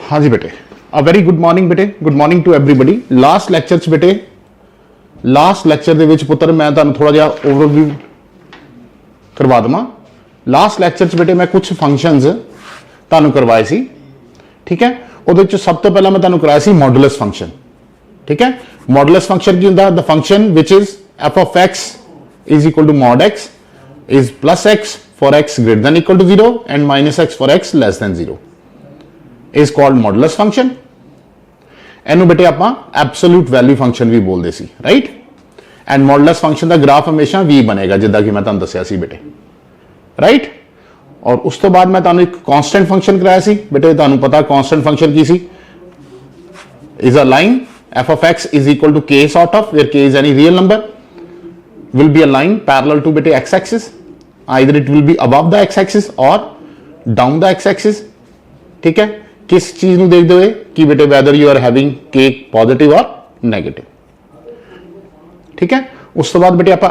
हाँ जी बेटे, अ वेरी गुड मॉर्निंग बेटे, good morning to everybody. Last lecture च बेटे, लास्ट लैक्चर दे विच पुत्र मैं तुहानूं थोड़ा जिहा ओवरव्यू करवा देवां। लास्ट लैक्चर च बेटे मैं कुछ फंक्शनस तुहानूं करवाए सी, ठीक है। उहदे च सब तो पहला मैं तुहानूं कराया सी मॉडुलस फंक्शन, ठीक है। मॉडुलस फंक्शन की हुंदा? The function which is f of x is equal to mod x is plus x for x greater than equal to 0 and minus x for x less than 0 is called modulus function। ਇਹਨੂੰ ਬੇਟੇ ਆਪਾਂ absolute value function ਵੀ ਬੋਲਦੇ ਸੀ, right. And modulus function ਦਾ graph ਹਮੇਸ਼ਾ v ਬਣੇਗਾ, ਜਿੱਦਾਂ ਕਿ ਮੈਂ ਤੁਹਾਨੂੰ ਦੱਸਿਆ ਸੀ ਬੇਟੇ, ਰਾਈਟ। ਔਰ ਉਸ ਤੋਂ ਬਾਅਦ ਮੈਂ ਤੁਹਾਨੂੰ ਇੱਕ ਕਾਂਸਟੈਂਟ ਫੰਕਸ਼ਨ ਕਰਾਇਆ ਸੀ ਬੇਟੇ। ਤੁਹਾਨੂੰ ਪਤਾ constant function Ki C? is a line f of x is equal to k sort of, where k is any real number, will be a line parallel to beta x axis, either it will be above the x axis or down the x axis, ठीक है। किस चीज ਨੂੰ ਦੇਖਦੇ ਹੋਏ ਕਿ ਬੇਟੇ whether you are having k positive or negative, ठीक है। ਉਸ ਤੋਂ ਬਾਅਦ ਬੇਟੇ ਆਪਾਂ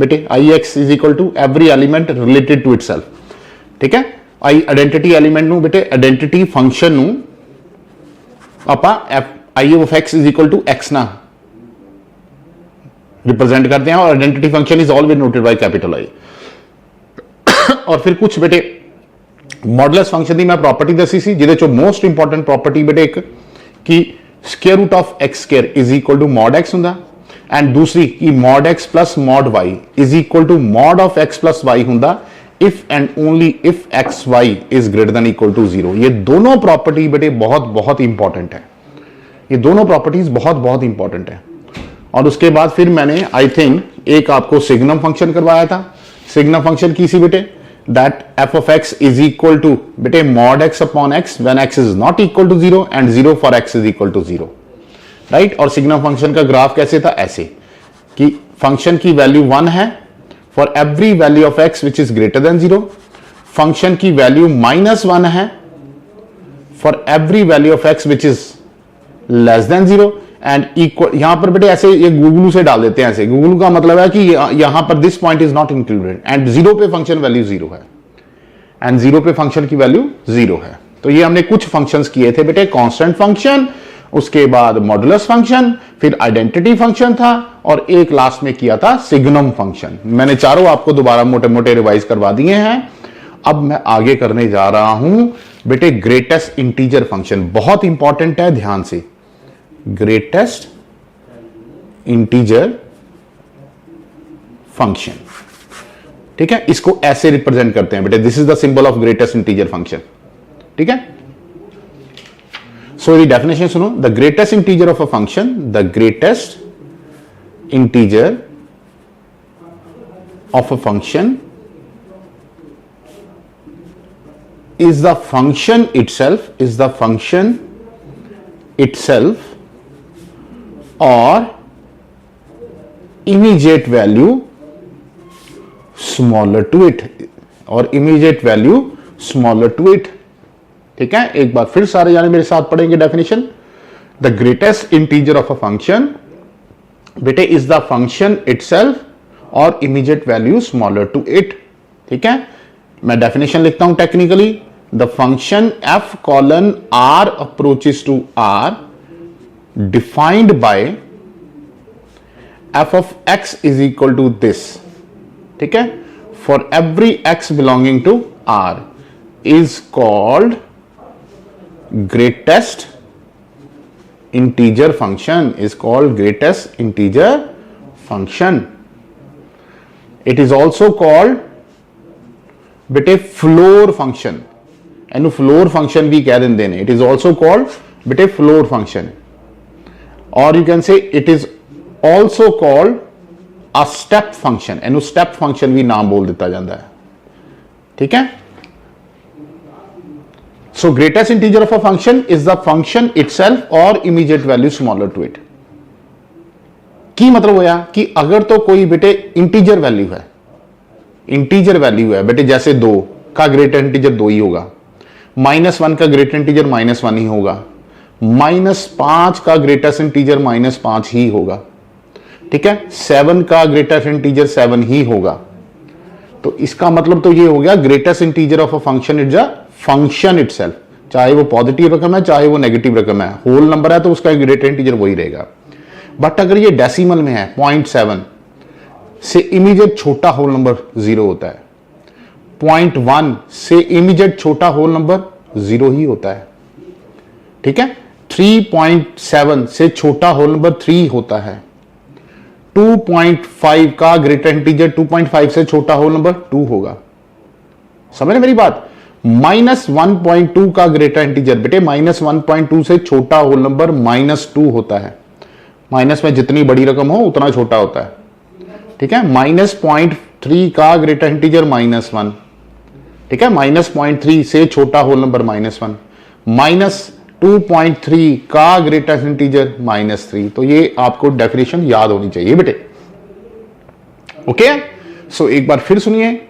ਬੇਟੇ ix is equal to every element related to itself, ठीक है। ਆਇਡੈਂਟੀਟੀ ਐਲੀਮੈਂਟ ਨੂੰ ਬੇਟੇ ਆਇਡੈਂਟੀਟੀ ਫੰਕਸ਼ਨ ਨੂੰ ਆਪਾਂ i of x is equal to x ਨਾਲ रिप्रेजेंट करते हैं, और identity function is always noted by capital I. और फिर कुछ बेटे मॉडुलस फंक्शन की मैं प्रॉपर्टी दसी सी, जिहदे चों मोस्ट इंपॉर्टेंट प्रॉपर्टी बेटे एक कि square root of X square is equal to mod X हुंदा, एंड दूसरी कि mod X plus mod Y is equal to mod of x plus Y हुंदा if and only if X Y is greater than equal to 0। ये दोनों property बेटे बहुत बहुत important है, ये दोनों प्रॉपर्टीज बहुत बहुत इंपॉर्टेंट है। और उसके बाद फिर मैंने आई थिंक एक आपको सिग्नम फंक्शन करवाया था। सिग्नम फंक्शन की सी बेटे that f of x is equal to बेटे mod x upon x when x is not equal to 0 and 0 for x is equal to 0, right. और सिग्नम फंक्शन का graph कैसे था? ऐसे कि फंक्शन की वैल्यू 1 है for every value of x which is greater than 0, function की value -1 है for every value of x which is less than 0 and equal. यहां पर बेटे ऐसे ये गूगलू से डाल देते हैं, ऐसे गूगलू का मतलब है कि यहां पर this point is not included and 0 पे फंक्शन वैल्यू 0 है एंड 0 पे फंक्शन की वैल्यू 0 है। तो ये हमने कुछ फंक्शंस किए थे बेटे, कांस्टेंट फंक्शन, उसके बाद मॉडुलस फंक्शन, फिर आइडेंटिटी फंक्शन था, और एक लास्ट में किया था सिग्नम फंक्शन। मैंने चारों आपको दोबारा मोटे मोटे रिवाइज करवा दिए हैं। अब मैं आगे करने जा रहा हूं बेटे ग्रेटेस्ट इंटीजर फंक्शन, बहुत इंपॉर्टेंट है, ध्यान से। ग्रेटेस्ट इंटीजर फंक्शन, ठीक है। इसको ऐसे रिप्रेजेंट करते हैं बेटे, this is the symbol of greatest integer function, ठीक है। सो ये डेफिनेशन सुनो, the greatest integer of a function, the greatest integer of a function is the function itself or immediate value smaller to it, और immediate value smaller to it, ठीक है। एक बार फिर सारे जाने मेरे साथ पढ़ेंगे definition. The greatest integer of a function बेटे इज द फंक्शन इटसेल्फ और immediate value smaller to it, ठीक है। मैं डेफिनेशन लिखता हूं technically, the function f colon r approaches to r defined by f of x is equal to this, ठीक है, for every x belonging to r is called greatest integer function, is called greatest integer function। It is also called बेटे floor function, एनु floor function भी कह देंगे ने। It is also called बेटे floor function, और you can say it is also called a step function, एनु step function भी नाम बोल दिता जाता है, ठीक है। So greatest integer of a function is the function itself और immediate value smaller to it. की मतलब होया कि अगर तो कोई बेटे इंटीजर वैल्यू है, इंटीजर वैल्यू है बेटे, जैसे 2 का ग्रेटर इंटीजर 2 ही होगा, -1 का ग्रेटर इंटीजर -1 ही होगा, -5 का ग्रेटेस्ट इंटीजर -5 ही होगा, ठीक है। 7 का ग्रेटेस्ट इंटीजर 7 ही होगा। तो इसका मतलब तो ये हो गया greatest integer of a function is a function itself, चाहे वो पॉजिटिव रकम है चाहे वो नेगेटिव रकम है, होल नंबर है तो उसका ग्रेटर इंटीजर वही रहेगा। बट अगर ये डेसिमल में है 0.7 से इमीडिएट छोटा होल नंबर 0 होता है, 0.1 से इमीडिएट छोटा होल नंबर 0 ही होता है। ठीक है, 3.7 से छोटा होल नंबर 3 होता है, 2.5 का ग्रेटर इंटीजर 2.5 से छोटा होल नंबर 2 होगा। समझ रहे मेरी बात? -1.2 का ग्रेटर इंटीजर बेटे -1.2 से छोटा होल नंबर -2 होता है। माइनस में जितनी बड़ी रकम हो उतना छोटा होता है। ठीक है, -0.3 का ग्रेटर इंटीजर -1। ठीक है, -0.3 से छोटा होल नंबर -1, -2.3 का ग्रेटर इंटीजर -3। तो ये आपको डेफिनेशन याद होनी चाहिए बेटे। ओके, सो एक बार फिर सुनिए,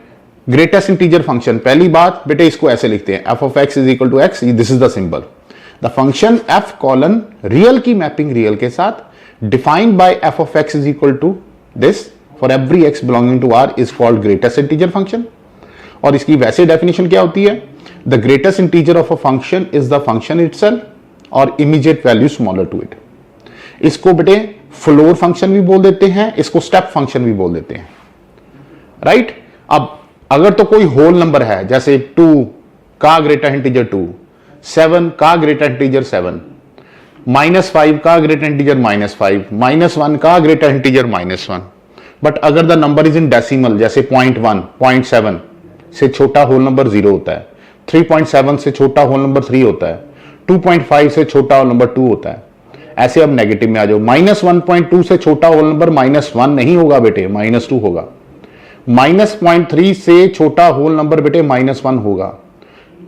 ग्रेटेस्ट इंटीजर फंक्शन, पहली बात बेटे इसको ऐसे लिखते हैं, f of x is equal to x, this is the symbol. The function f colon real की मैपिंग रियल के साथ defined by f of x is equal to this for every x belonging to r is called greatest integer function. और इसकी वैसे definition क्या होती है? The greatest integer of a function is the function itself और immediate value smaller to it. इसको बेटे floor function भी बोल देते हैं, इसको स्टेप फंक्शन भी बोल देते हैं। राइट, अब अगर तो कोई होल नंबर है, जैसे 2 का ग्रेटर इंटीजर 2, 7 का ग्रेटर इंटीजर 7, -5 का ग्रेटर इंटीजर -5, -1 का ग्रेटर इंटीजर -1। बट अगर the number is in decimal, जैसे 0.1, 0.7 से छोटा होल नंबर 0 होता है, 3.7 से छोटा होल नंबर 3 होता है, 2.5 से छोटा होल नंबर 2 होता है। ऐसे अब नेगेटिव में आ जाओ, -1.2 से छोटा होल नंबर -1 नहीं होगा बेटे, -2 होगा। -0.3 से छोटा होल नंबर बेटे -1 होगा,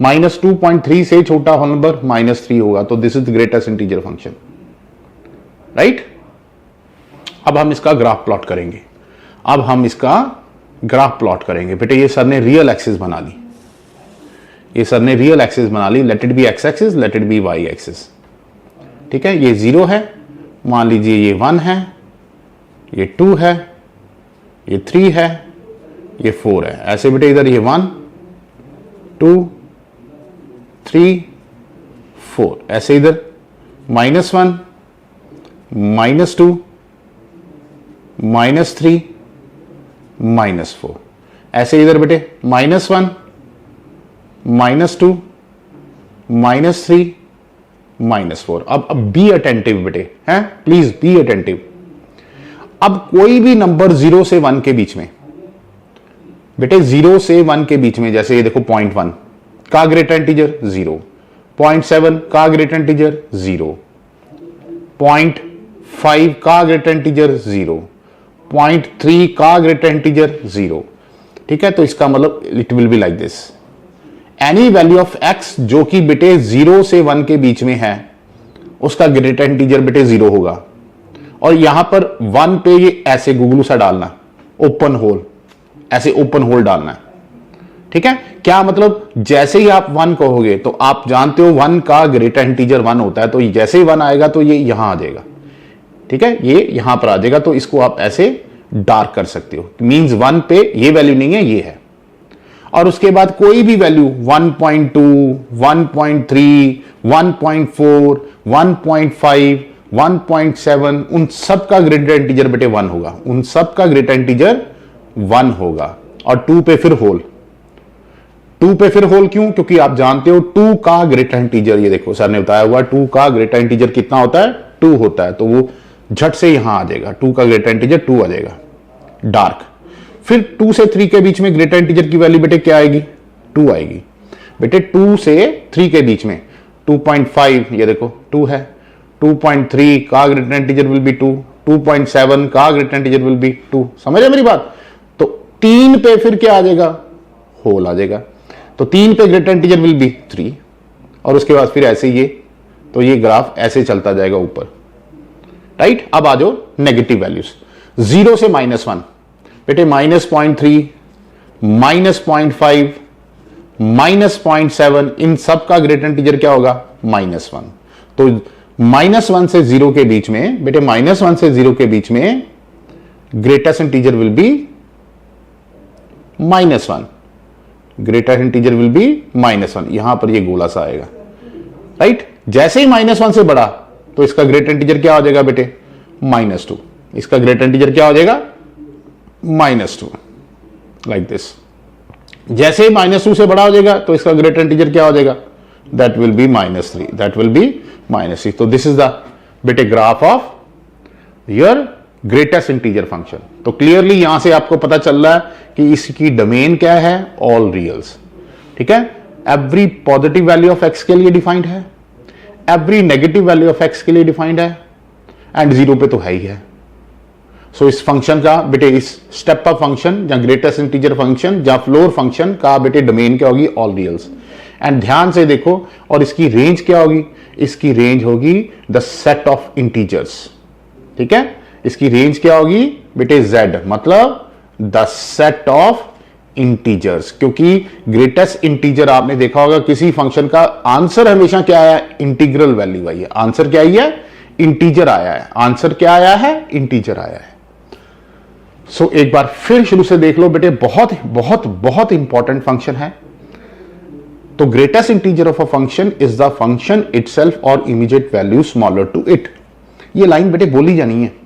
-2.3 से छोटा होल नंबर -3 होगा। तो this is the greatest integer function. Right, अब हम इसका ग्राफ प्लॉट करेंगे। अब हम इसका ग्राफ प्लॉट करेंगे बेटे। ये सर ने रियल एक्सिस बना ली, ये सर ने रियल एक्सिस बना ली, let it be x axis, let it be y axis. ठीक है, ये 0 है, मान लीजिए ये 1 है, ये 2 है, ये 3 है, ये 4 है। ऐसे बेटे इधर ये 1 2 3 4, ऐसे इधर -1 -2 -3 -4, ऐसे इधर बेटे -1 -2 -3 -4। अब बी अटेंटिव बेटे, हैं, प्लीज बी अटेंटिव। अब कोई भी नंबर 0 से 1 के बीच में बेटे, 0 से 1 के बीच में, जैसे ये देखो 0.1 का ग्रेटर इंटीजर 0, 0.7 का ग्रेटर इंटीजर 0, 0.5 का ग्रेटर इंटीजर 0, 0.3 का ग्रेटर इंटीजर 0। ठीक है, तो इसका मतलब it will be like this, any value of x जो कि बेटे 0 से 1 के बीच में है, उसका ग्रेटर इंटीजर बेटे 0 होगा। और यहां पर 1 पे ये ऐसे गुगलू सा डालना, ओपन होल, ऐसे ओपन होल डालना है। ठीक है, क्या मतलब, जैसे ही आप 1 कहोगे तो आप जानते हो 1 का ग्रेटर इंटीजर 1 होता है, तो जैसे ही 1 आएगा तो ये यहां आ जाएगा। ठीक है, ये यहां पर आ जाएगा, तो इसको आप ऐसे डार्क कर सकते हो, मींस 1 पे ये वैल्यू नहीं है, ये है। और उसके बाद कोई भी वैल्यू 1.2 1.3 1.4 1.5 1.7, उन सब का ग्रेटर इंटीजर बेटे 1 होगा, उन सब का ग्रेटर इंटीजर 1 होगा। और 2 पे फिर होल, 2 पे फिर होल क्यों? क्योंकि आप जानते हो 2 का ग्रेटर इंटीजर, ये देखो सर ने बताया हुआ 2 का ग्रेटर इंटीजर कितना होता है, 2 होता है। तो वो झट से यहां आ जाएगा, 2 का ग्रेटर इंटीजर 2 आ जाएगा, डार्क। फिर 2 से 3 के बीच में ग्रेटर इंटीजर की वैल्यू बेटे क्या आएगी, 2 आएगी। बेटे 2 से 3 के बीच में 2.5, ये देखो 2 है, 2.3 का ग्रेटर इंटीजर विल बी 2, 2.7 का ग्रेटर इंटीजर विल बी 2। समझ रहे मेरी बात? तो 3 पे फिर क्या आ जाएगा, होल आ जाएगा। तो 3 पे ग्रेटर इंटीजर विल बी 3, और उसके बाद फिर ऐसे ये, तो ये ग्राफ ऐसे चलता जाएगा ऊपर। राइट, अब आ जाओ नेगेटिव वैल्यूज, 0 से -1 बेटे, -0.3 -0.5 -0.7, इन सब का ग्रेटर इंटीजर क्या होगा, -1। तो -1 से 0 के बीच में बेटे, -1 से 0 के बीच में greatest integer will B -1, greatest integer will B -1, यहां पर ये गोला सा आएगा, राइट। जैसे ही -1 से बड़ा तो इसका ग्रेटर इंटीजर क्या हो जाएगा बेटे, -2, इसका ग्रेटर इंटीजर क्या हो जाएगा, -2, लाइक दिस। जैसे ही -2 से बड़ा हो जाएगा तो इसका ग्रेटर इंटीजर क्या हो जाएगा, that will B -3, that will B -6। तो दिस इज द बेटे graph of your greatest integer function. तो क्लियरली यहां से आपको पता चल रहा है कि इसकी डोमेन क्या है, ऑल रियल्स, ठीक है। Every positive value of x के लिए डिफाइंड है, every negative value of x के लिए डिफाइंड है, एंड 0 पे तो है ही है। सो इस फंक्शन का बेटे, इस स्टेप अप फंक्शन या ग्रेटेस्ट इंटीजर फंक्शन या फ्लोर फंक्शन का बेटे डोमेन क्या होगी, ऑल रियल्स। एंड ध्यान से देखो, और इसकी रेंज क्या होगी, इसकी रेंज होगी द सेट ऑफ इंटीजर्स, ठीक है। इसकी रेंज क्या होगी बेटे, z, मतलब द सेट ऑफ इंटीजर्स, क्योंकि ग्रेटेस्ट इंटीजर आपने देखा होगा किसी फंक्शन का आंसर हमेशा क्या आया, इंटीग्रल वैल्यू आई है। आंसर क्या आई है, इंटीजर आया है। आंसर क्या आया है, इंटीजर आया है। सो एक बार फिर शुरू से देख लो बेटे, बहुत बहुत बहुत इंपॉर्टेंट फंक्शन है। तो greatest integer of a function is the function itself और immediate value smaller to it. ये लाइन बेटे बोली जानी है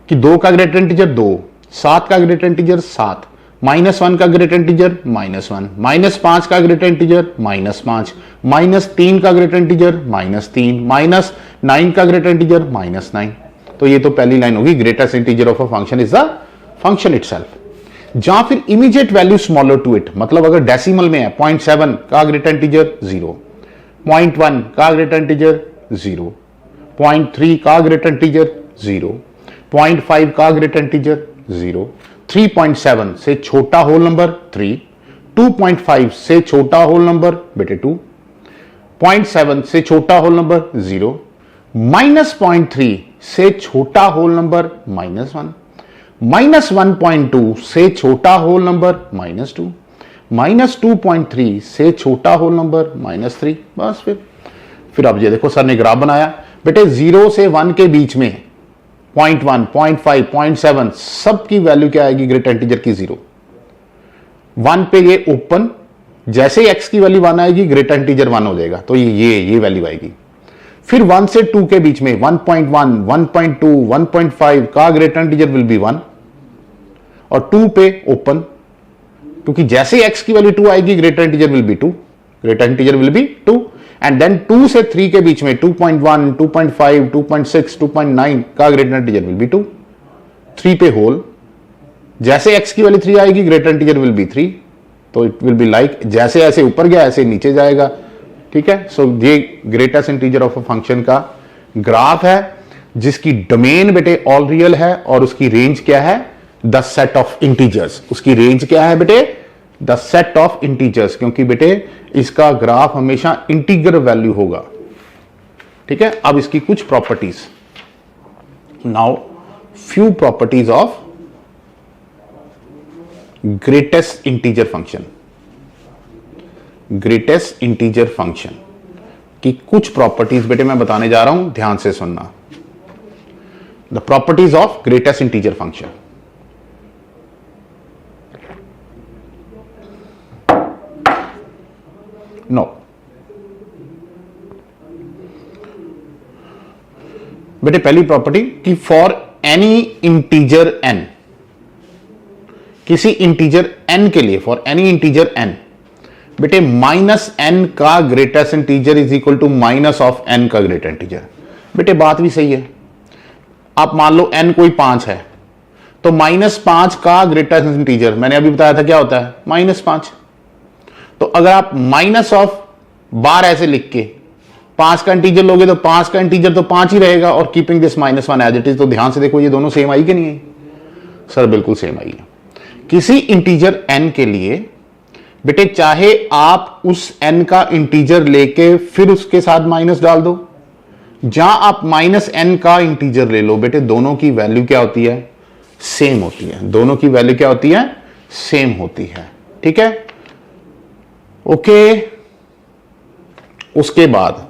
कि 2 का ग्रेटर इंटीजर 2, 7 का ग्रेटर इंटीजर 7, -1 का ग्रेटर इंटीजर -1, -5 का ग्रेटर इंटीजर -5, -3 का ग्रेटर इंटीजर -3, -9 का ग्रेटर इंटीजर -9। तो ये तो पहली लाइन होगी, greatest integer of a function is the function itself. जहां फिर immediate value smaller to it, मतलब अगर डेसिमल में है, 0.7 का ग्रेटर इंटीजर 0, 0.1 का ग्रेटर इंटीजर 0, 0.3 का ग्रेटर इंटीजर 0, 0.5 का ग्रेटर इंटीजर 0, 3.7 से छोटा होल नंबर 3, 2.5 से छोटा होल नंबर बेटे 2, 0.7 से छोटा होल नंबर 0, -0.3 से छोटा होल नंबर -1, -1.2 से छोटा होल नंबर -2, -2.3 से छोटा होल नंबर -3। बस फिर अब ये देखो, सर ने ग्राफ बनाया बेटे, 0 से 1 के बीच में 0.1, 0.5, 0.7 सब की वैल्यू क्या आएगी, ग्रेटर इंटीजर की 0। 1 पे ये ओपन, जैसे ही x की वैल्यू 1 आएगी ग्रेटर इंटीजर 1 हो जाएगा, तो ये वैल्यू आएगी। फिर 1 से 2 के बीच में 1.1, 1.2, 1.5 का ग्रेटर इंटीजर विल बी 1, और 2 पे ओपन, क्योंकि जैसे ही x की वैल्यू 2 आएगी greater integer will be 2, greater integer will be 2। And then 2 से 3 के बीच में 2.1, 2.5, 2.6, 2.9 का ग्रेटर इंटीजर विल बी 2, 3 पे होल, जैसे x की वैल्यू 3 आएगी ग्रेटर इंटीजर विल बी 3, तो इट विल बी लाइक जैसे ऐसे ऊपर गया ऐसे नीचे जाएगा, ठीक है। सो ये greatest integer of a function का ग्राफ है, जिसकी डोमेन बेटे ऑल रियल है, और उसकी रेंज क्या है, द सेट ऑफ इंटीजर्स। उसकी रेंज क्या है बेटे, द सेट ऑफ इंटीजर्स, क्योंकि बेटे इसका ग्राफ हमेशा इंटीग्रल वैल्यू होगा, ठीक है। अब इसकी कुछ properties, now few properties of greatest integer function. Greatest integer function की कुछ प्रॉपर्टीज बेटे मैं बताने जा रहा हूं, ध्यान से सुनना। The properties of greatest integer function. No, बेटे पहली प्रॉपर्टी कि फॉर एनी इंटीजर n, किसी इंटीजर n के लिए, फॉर एनी इंटीजर n बेटे -n का greatest integer is equal to minus of n का ग्रेटर इंटीजर। बेटे बात भी सही है, आप मान लो n कोई 5 है, तो -5 का ग्रेटेस्ट इंटीजर मैंने अभी बताया था क्या होता है, -5। तो अगर आप माइनस ऑफ बार ऐसे लिख के 5 का इंटीजर लोगे तो 5 का इंटीजर तो 5 ही रहेगा, और keeping this -1 as it is. तो ध्यान से देखो, ये दोनों सेम आई कि नहीं आई, सर बिल्कुल सेम आई है। किसी इंटीजर n के लिए बेटे चाहे आप उस n का इंटीजर लेके फिर उसके साथ माइनस डाल दो, जहां आप -n का इंटीजर ले लो बेटे, दोनों की वैल्यू क्या होती है, सेम होती है। दोनों की वैल्यू क्या होती है, सेम होती है, ठीक है। ओके, उसके बाद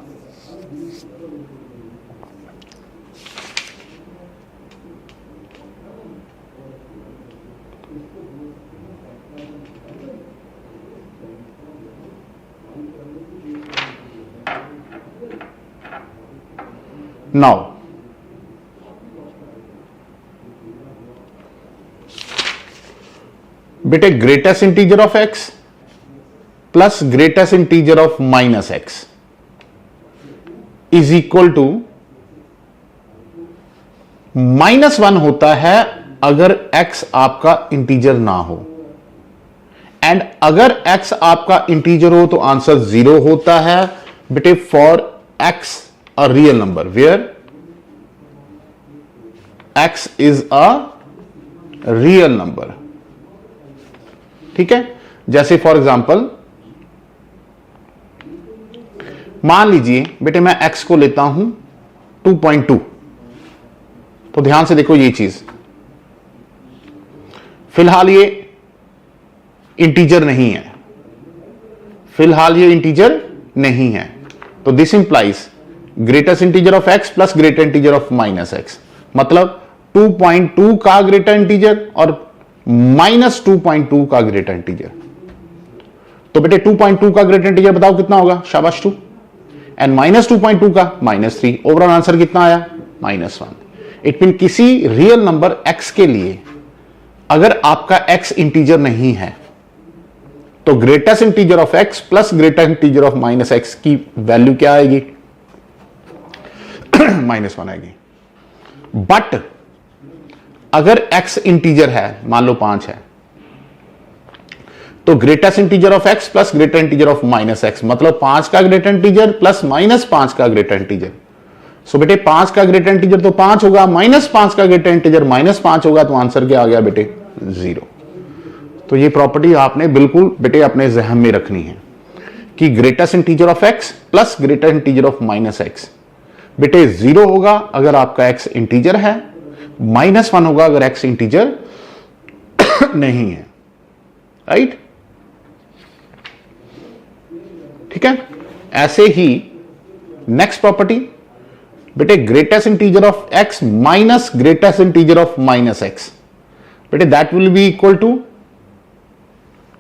नाउ बेटे greatest integer of x plus greatest integer of minus x is equal to -1 होता है अगर x आपका इंटीजर ना हो, एंड अगर x आपका इंटीजर हो तो आंसर 0 होता है बेटे for x a real number where x is a real number. ठीक है, जैसे फॉर एग्जांपल मान लीजिए बेटे मैं x को लेता हूं 2.2, तो ध्यान से देखो ये चीज, फिलहाल ये इंटीजर नहीं है, फिलहाल ये इंटीजर नहीं है, तो this implies greatest integer of x plus greater integer of minus x, मतलब 2.2 का ग्रेटर इंटीजर और -2.2 का ग्रेटर इंटीजर। तो बेटे 2.2 का ग्रेटर इंटीजर बताओ कितना होगा, शाबाश 2, एंड -2.2 का -3, ओवरऑल आंसर कितना आया -1। इट मीन किसी रियल नंबर x के लिए अगर आपका x इंटीजर नहीं है तो greatest integer of x plus greater integer of minus x की वैल्यू क्या आएगी, -1 आएगी। बट अगर x इंटीजर है, मान लो 5 है, तो greatest integer of x plus greater integer of minus x, मतलब 5 का ग्रेटर इंटीजर प्लस -5 का ग्रेटर इंटीजर। सो बेटे 5 का ग्रेटर इंटीजर तो 5 होगा, -5 का ग्रेटर इंटीजर -5 होगा, तो आंसर क्या आ गया बेटे 0। तो ये प्रॉपर्टी आपने बिल्कुल बेटे अपने जहन में रखनी है कि greatest integer of x plus greater integer of minus x बेटे 0 होगा अगर आपका x इंटीजर है, -1 होगा अगर x इंटीजर नहीं है, राइट। ठीक है, ऐसे ही नेक्स्ट प्रॉपर्टी बेटे greatest integer of x minus greatest integer of minus x, बेटे that will be equal to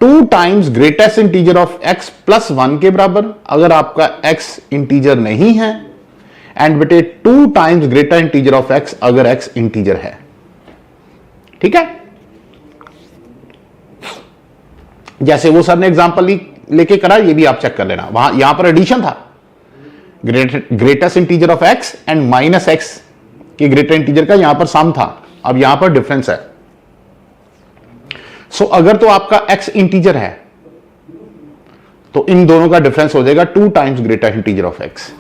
2 times greatest integer of x plus 1 के बराबर अगर आपका x इंटीजर नहीं है, एंड बेटे 2 times greater integer of x अगर x इंटीजर है। ठीक है, जैसे वो सर ने एग्जांपल लेके करा, ये भी आप चेक कर लेना, वहां यहां पर एडिशन था, greatest integer of x and minus x के ग्रेटर इंटीजर का यहां पर सम था, अब यहां पर डिफरेंस है। सो अगर तो आपका x इंटीजर है तो इन दोनों का डिफरेंस हो जाएगा 2 times greater integer of x,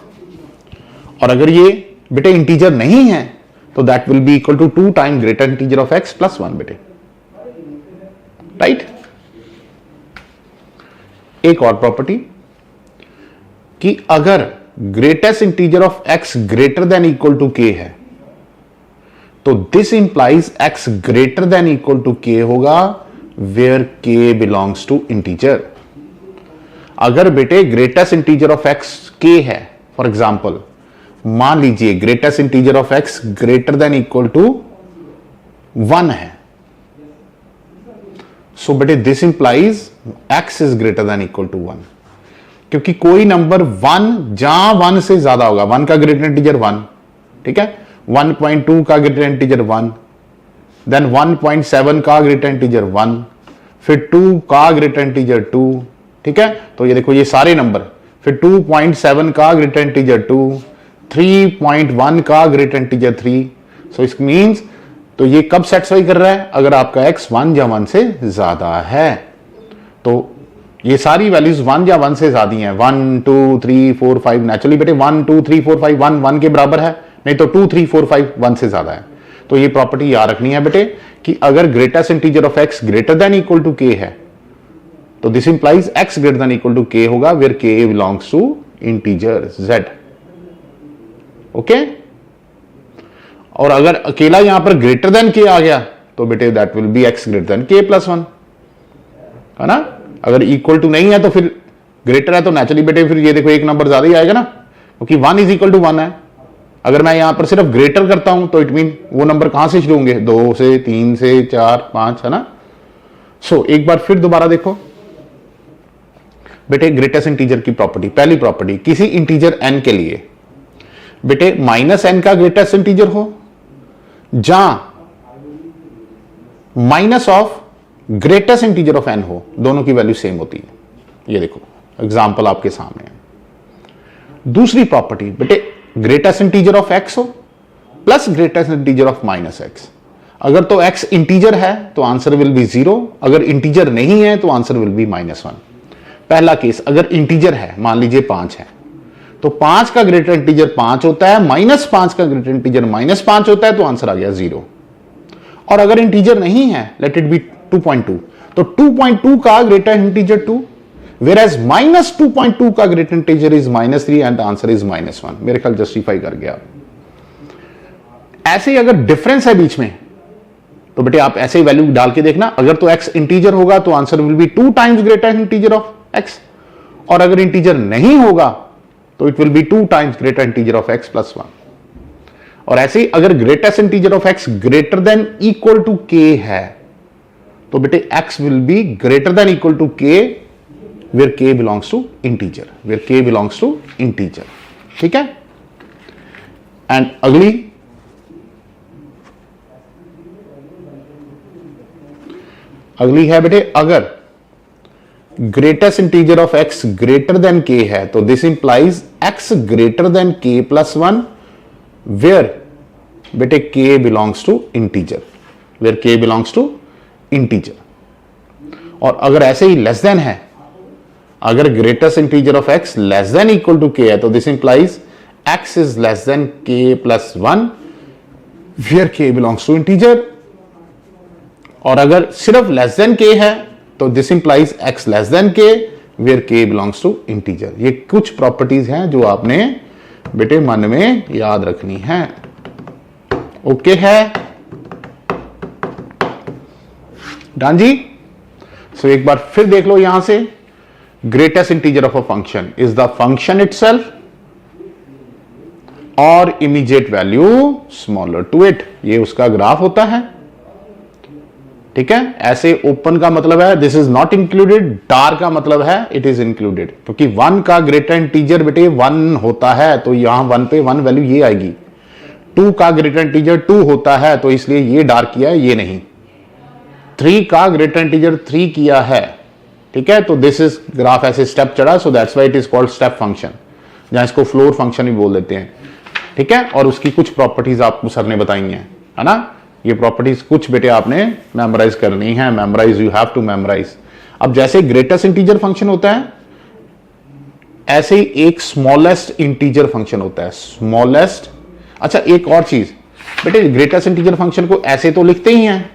और अगर ये बेटे इंटीजर नहीं है तो that will be equal to 2 times greater integer of x plus 1 बेटे, राइट। एक और प्रॉपर्टी कि अगर greatest integer of x greater than equal to k है तो this implies x greater than equal to k होगा where k belongs to integer. अगर बेटे greatest integer of x k है, फॉर एग्जांपल मान लीजिए greatest integer of x greater than equal to 1 है, so बेटे this implies x is greater than equal to 1, क्योंकि कोई नंबर 1 जहां 1 से ज्यादा होगा, 1 का ग्रेटर इंटीजर 1, ठीक है, 1.2 का ग्रेटर इंटीजर 1, देन 1.7 का ग्रेटर इंटीजर 1, फिर 2 का ग्रेटर इंटीजर 2, ठीक है। तो ये देखो ये सारे नंबर, फिर 2.7 का ग्रेटर इंटीजर 2, 3.1 का greater integer 3, so it means तो ये कब सेटिस्फाई कर रहा है, अगर आपका x 1 या 1 से ज्यादा है, तो ये सारी वैल्यूज 1 या 1 से ज्यादा हैं, 1 2 3 4 5, नेचुरली बेटे 1 2 3 4 5 1 1 के बराबर है, नहीं तो 2 3 4 5 1 से ज्यादा है। तो ये प्रॉपर्टी याद रखनी है बेटे कि अगर greatest integer of x greater than equal to k है तो this implies x greater than equal to k होगा where k belongs to integer z, okay. और अगर अकेला यहां पर ग्रेटर देन k आ गया तो बेटे that will B x greater than k plus 1, है ना। अगर इक्वल टू नहीं है तो फिर ग्रेटर है तो नेचुरली बेटे फिर ये देखो एक नंबर ज्यादा ही आएगा ना, क्योंकि 1 इज इक्वल टू 1 है। अगर मैं यहां पर सिर्फ ग्रेटर करता हूं तो इट मीन वो नंबर कहां से शुरू होंगे, 2 से 3 से 4 5, है ना। सो एक बार फिर दोबारा देखो बेटे ग्रेटेस्ट इंटीजर की प्रॉपर्टी, पहली प्रॉपर्टी किसी इंटीजर n के लिए बेटे माइनस एन का ग्रेटेस्ट इंटीजर हो, जहां minus of greatest integer of n हो, दोनों की वैल्यू सेम होती है। ये देखो एग्जांपल आपके सामने है। दूसरी प्रॉपर्टी बेटे ग्रेटेस्ट इंटीजर ऑफ एक्स हो plus greatest integer of minus x. अगर तो एक्स इंटीजर है तो आंसर विल बी 0, अगर इंटीजर नहीं है तो आंसर विल बी -1। पहला केस, अगर इंटीजर है, मान लीजिए 5 है, तो 5 का ग्रेटर इंटीजर 5 होता है, -5 का ग्रेटर इंटीजर -5 होता है, तो आंसर आ गया 0। और अगर इंटीजर नहीं है, लेट इट बी 2.2, तो 2.2 का ग्रेटर इंटीजर 2, whereas -2.2 का greater integer is -3 and the answer is -1। मेरे ख्याल जस्टिफाई कर गया। ऐसे ही अगर डिफरेंस है बीच में, तो बेटे आप ऐसे ही वैल्यू डाल के देखना। अगर तो x इंटीजर होगा तो answer will be 2 times greater integer of x, और अगर इंटीजर नहीं होगा तो it will be 2 times greater integer of x plus 1। और ऐसे ही अगर greatest integer of x greater than equal to k है, तो बेटे x will be greater than equal to k where k belongs to integer, where k belongs to integer। ठीक है। And अगली है बेटे, अगर greatest integer of x greater than k है, तो this implies x greater than k plus 1 where बेटे k belongs to integer, where k belongs to integer. और अगर ऐसे ही लेस देन है, अगर greatest integer of x less than equal to k है, तो this implies x is less than k plus 1 where k belongs to integer. और अगर सिर्फ लेस देन k है, तो this implies x less than k where k belongs to integer. ये कुछ properties हैं जो आपने बेटे मन में याद रखनी है। ओके है डन जी। सो एक बार फिर देख लो यहां से, greatest integer of a function is the function itself और immediate value smaller to it. ये उसका ग्राफ होता है। ठीक है। ऐसे ओपन का मतलब है this is not included, dark का मतलब है इट इज इंक्लूडेड, क्योंकि 1 का ग्रेटर इंटीजर बेटे 1 होता है, तो यहां 1 पे 1 वैल्यू ये आएगी। 2 का ग्रेटर इंटीजर 2 होता है, तो इसलिए ये डार्क किया है, ये नहीं। 3 का ग्रेटर इंटीजर 3 किया है। ठीक है। तो दिस इज ग्राफ ऐसे स्टेप चढ़ा, so that's why it is called step function, जहां इसको फ्लोर फंक्शन भी बोल देते हैं। ठीक है। और उसकी कुछ प्रॉपर्टीज आपको सर ने बताई हैं, है ना। ये प्रॉपर्टीज कुछ बेटे आपने मेमोराइज करनी है, memorize, you have to memorize. अब जैसे ग्रेटेस्ट इंटीजर फंक्शन होता है, ऐसे ही एक स्मॉलेस्ट इंटीजर फंक्शन होता है, स्मॉलेस्ट। अच्छा एक और चीज बेटे, ग्रेटेस्ट इंटीजर फंक्शन को ऐसे तो लिखते ही हैं,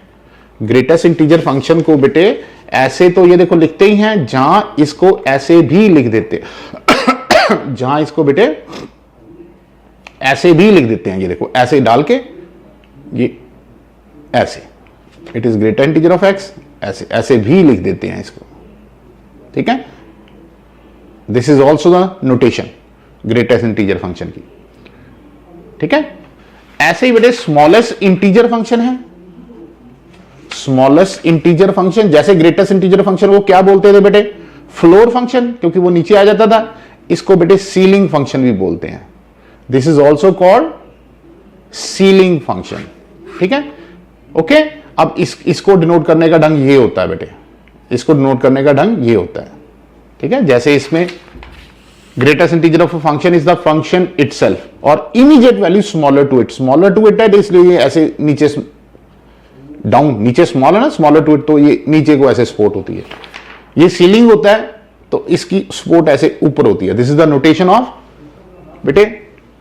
ग्रेटेस्ट इंटीजर फंक्शन को बेटे ऐसे तो ये देखो लिखते ही हैं, जहां इसको ऐसे भी लिख देते जहां इसको बेटे ऐसे भी लिख देते हैं, ये देखो ऐसे डाल के, ये ऐसे it is greater integer of x, ऐसे ऐसे भी लिख देते हैं इसको। ठीक है। This is also the notation greatest integer function की। ठीक है। ऐसे ही बेटे स्मॉलेस्ट इंटीजर फंक्शन है, स्मॉलेस्ट इंटीजर फंक्शन। जैसे ग्रेटेस्ट इंटीजर फंक्शन को क्या बोलते थे बेटे, फ्लोर फंक्शन, क्योंकि वो नीचे आ जाता था। इसको बेटे सीलिंग फंक्शन भी बोलते हैं। This is also called ceiling function. ठीक है। ओके। अब इसको डिनोट करने का ढंग ये होता है बेटे, इसको डिनोट करने का ढंग ये होता है। ठीक है। जैसे इसमें greatest integer of a function is the function itself और immediate value smaller to it, smaller to it है, इसलिए ये ऐसे नीचे डाउन, नीचे स्मॉल है ना, स्मॉलर टू इट, तो ये नीचे को ऐसे सपोर्ट होती है। ये सीलिंग होता है, तो इसकी सपोर्ट ऐसे ऊपर होती है। This is the notation of बेटे